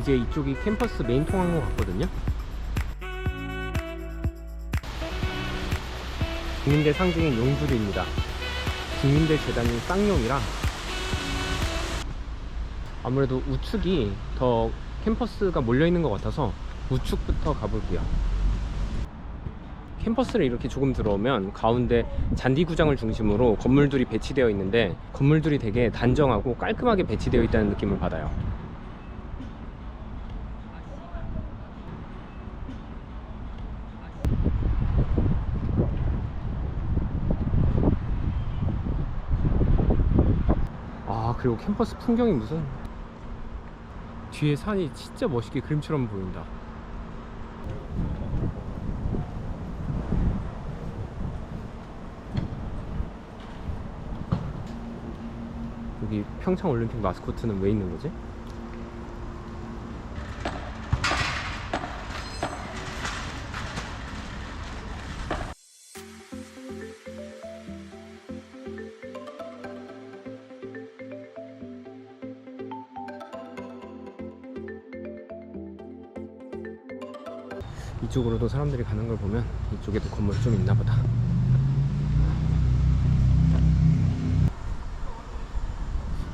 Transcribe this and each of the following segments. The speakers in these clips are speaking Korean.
이제 이쪽이 캠퍼스 메인 통한 것 같거든요. 국민대 상징인 용두리입니다. 국민대 재단이 쌍용이라 아무래도 우측이 더 캠퍼스가 몰려있는 것 같아서 우측부터 가볼게요. 캠퍼스를 이렇게 조금 들어오면 가운데 잔디구장을 중심으로 건물들이 배치되어 있는데 건물들이 되게 단정하고 깔끔하게 배치되어 있다는 느낌을 받아요. 아, 그리고 캠퍼스 풍경이 무슨 뒤에 산이 진짜 멋있게 그림처럼 보인다. 여기 평창올림픽 마스코트는 왜 있는 거지? 이쪽으로도 사람들이 가는 걸 보면 이쪽에도 건물이 좀 있나 보다.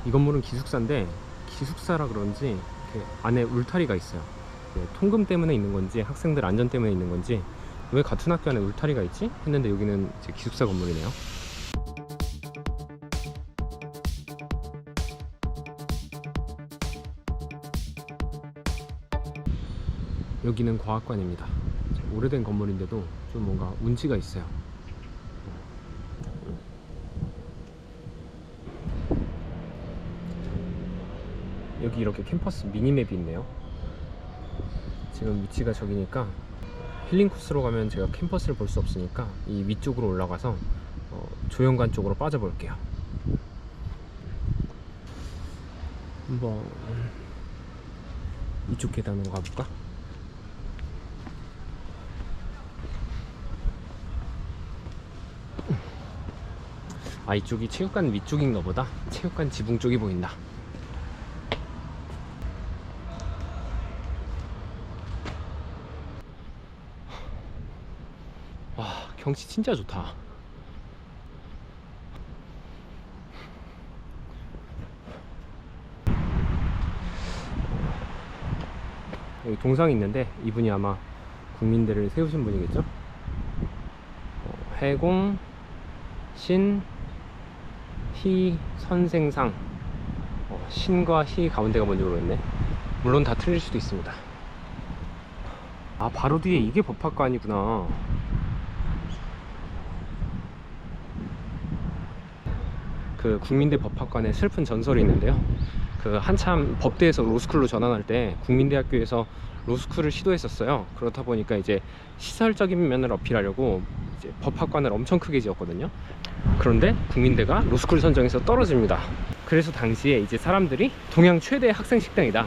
이 건물은 기숙사인데 기숙사라 그런지 이렇게 안에 울타리가 있어요. 통금 때문에 있는 건지 학생들 안전 때문에 있는 건지 왜 같은 학교 안에 울타리가 있지? 했는데 여기는 이제 기숙사 건물이네요. 여기는 과학관입니다. 오래된 건물인데도 좀 뭔가 운치가 있어요. 여기 이렇게 캠퍼스 미니맵이 있네요. 지금 위치가 저기니까 힐링 코스로 가면 제가 캠퍼스를 볼 수 없으니까 이 위쪽으로 올라가서 조연관 쪽으로 빠져볼게요. 한번 이쪽 계단으로 가볼까? 아, 이쪽이 체육관 위쪽인가 보다. 체육관 지붕 쪽이 보인다. 와, 경치 진짜 좋다. 여기 동상이 있는데 이분이 아마 국민대를 세우신 분이겠죠? 해공 신 희 선생상. 신과 희 가운데가 뭔지 모르겠네. 물론 다 틀릴 수도 있습니다. 아, 바로 뒤에 이게 법학관이구나. 그 국민대 법학관에 슬픈 전설이 있는데요. 그 한참 법대에서 로스쿨로 전환할 때 국민대학교에서 로스쿨을 시도했었어요. 그렇다 보니까 이제 시설적인 면을 어필하려고 이제 법학관을 엄청 크게 지었거든요. 그런데 국민대가 로스쿨 선정에서 떨어집니다. 그래서 당시에 이제 사람들이 동양 최대 학생 식당이다,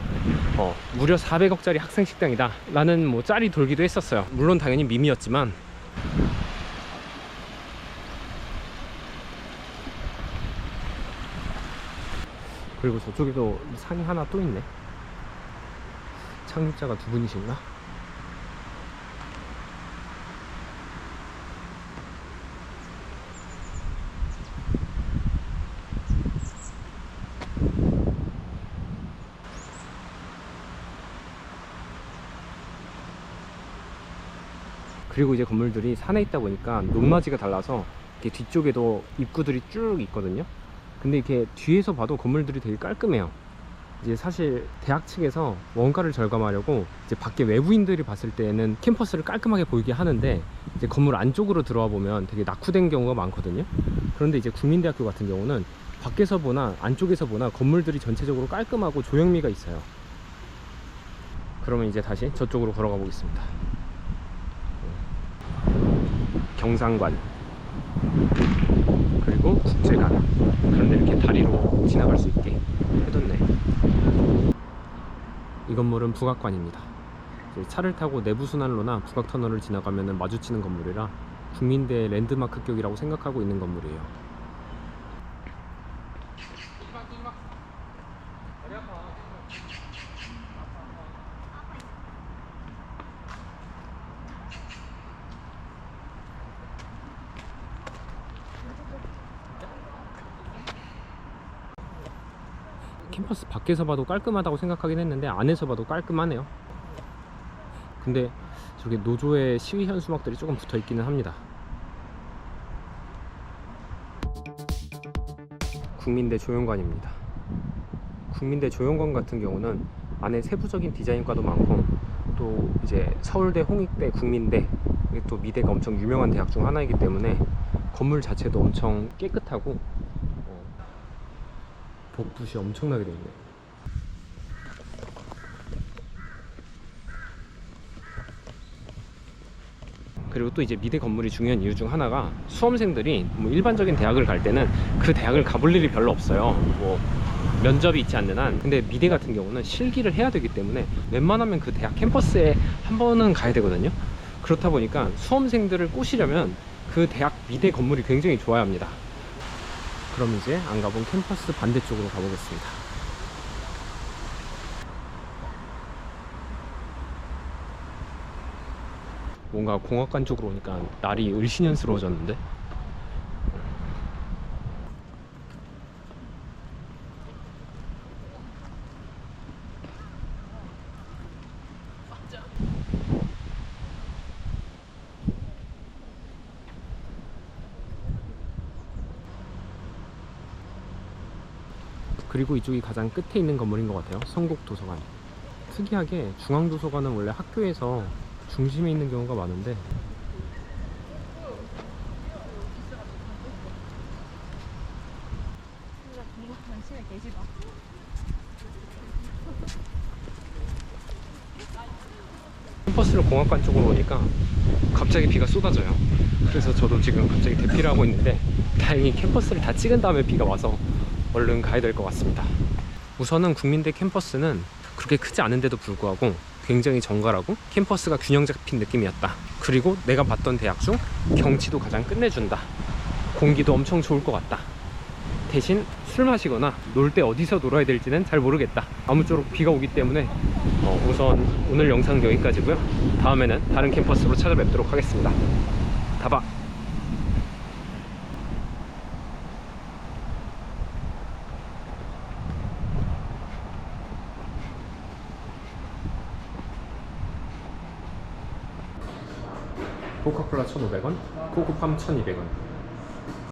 무려 400억짜리 학생 식당이다 라는 뭐 짤이 돌기도 했었어요. 물론 당연히 밈이었지만. 그리고 저쪽에도 산이 하나 또 있네. 창립자가 두 분이신가? 그리고 이제 건물들이 산에 있다 보니까 높낮이가 달라서 이렇게 뒤쪽에도 입구들이 쭉 있거든요. 근데 이렇게 뒤에서 봐도 건물들이 되게 깔끔해요. 이제 사실 대학 측에서 원가를 절감하려고 이제 밖에 외부인들이 봤을 때는 캠퍼스를 깔끔하게 보이게 하는데 이제 건물 안쪽으로 들어와 보면 되게 낙후된 경우가 많거든요. 그런데 이제 국민대학교 같은 경우는 밖에서 보나 안쪽에서 보나 건물들이 전체적으로 깔끔하고 조형미가 있어요. 그러면 이제 다시 저쪽으로 걸어가 보겠습니다. 경상관 그리고 국제관. 그런데 이렇게 다리로 지나갈 수 있게 해뒀네. 이 건물은 북악관입니다. 차를 타고 내부순환로나 북악터널을 지나가면 마주치는 건물이라 국민대 랜드마크격이라고 생각하고 있는 건물이에요. 캠퍼스 밖에서 봐도 깔끔하다고 생각하긴 했는데 안에서 봐도 깔끔하네요. 근데 저기 노조의 시위 현수막들이 조금 붙어 있기는 합니다. 국민대 조연관입니다. 국민대 조연관 같은 경우는 안에 세부적인 디자인과도 많고, 또 이제 서울대, 홍익대, 국민대, 또 미대가 엄청 유명한 대학 중 하나이기 때문에 건물 자체도 엄청 깨끗하고 복붙이 엄청나게 되어 있네요. 그리고 또 이제 미대 건물이 중요한 이유 중 하나가 수험생들이 뭐 일반적인 대학을 갈 때는 그 대학을 가볼 일이 별로 없어요. 뭐 면접이 있지 않는 한. 근데 미대 같은 경우는 실기를 해야 되기 때문에 웬만하면 그 대학 캠퍼스에 한 번은 가야 되거든요. 그렇다 보니까 수험생들을 꼬시려면 그 대학 미대 건물이 굉장히 좋아야 합니다. 그럼 이제 안 가본 캠퍼스 반대쪽으로 가보겠습니다. 뭔가 공학관 쪽으로 오니까 날이 을씨년스러워졌는데? 그리고 이쪽이 가장 끝에 있는 건물인 것 같아요. 성곡도서관. 특이하게 중앙도서관은 원래 학교에서 중심에 있는 경우가 많은데, 캠퍼스를 공학관 쪽으로 오니까 갑자기 비가 쏟아져요. 그래서 저도 지금 갑자기 대피를 하고 있는데, 다행히 캠퍼스를 다 찍은 다음에 비가 와서 얼른 가야 될 것 같습니다. 우선은 국민대 캠퍼스는 그렇게 크지 않은데도 불구하고 굉장히 정갈하고 캠퍼스가 균형 잡힌 느낌이었다. 그리고 내가 봤던 대학 중 경치도 가장 끝내준다. 공기도 엄청 좋을 것 같다. 대신 술 마시거나 놀 때 어디서 놀아야 될지는 잘 모르겠다. 아무쪼록 비가 오기 때문에 우선 오늘 영상 여기까지고요. 다음에는 다른 캠퍼스로 찾아뵙도록 하겠습니다. 다바. 코카콜라 1,500원, 코코팜 1,200원.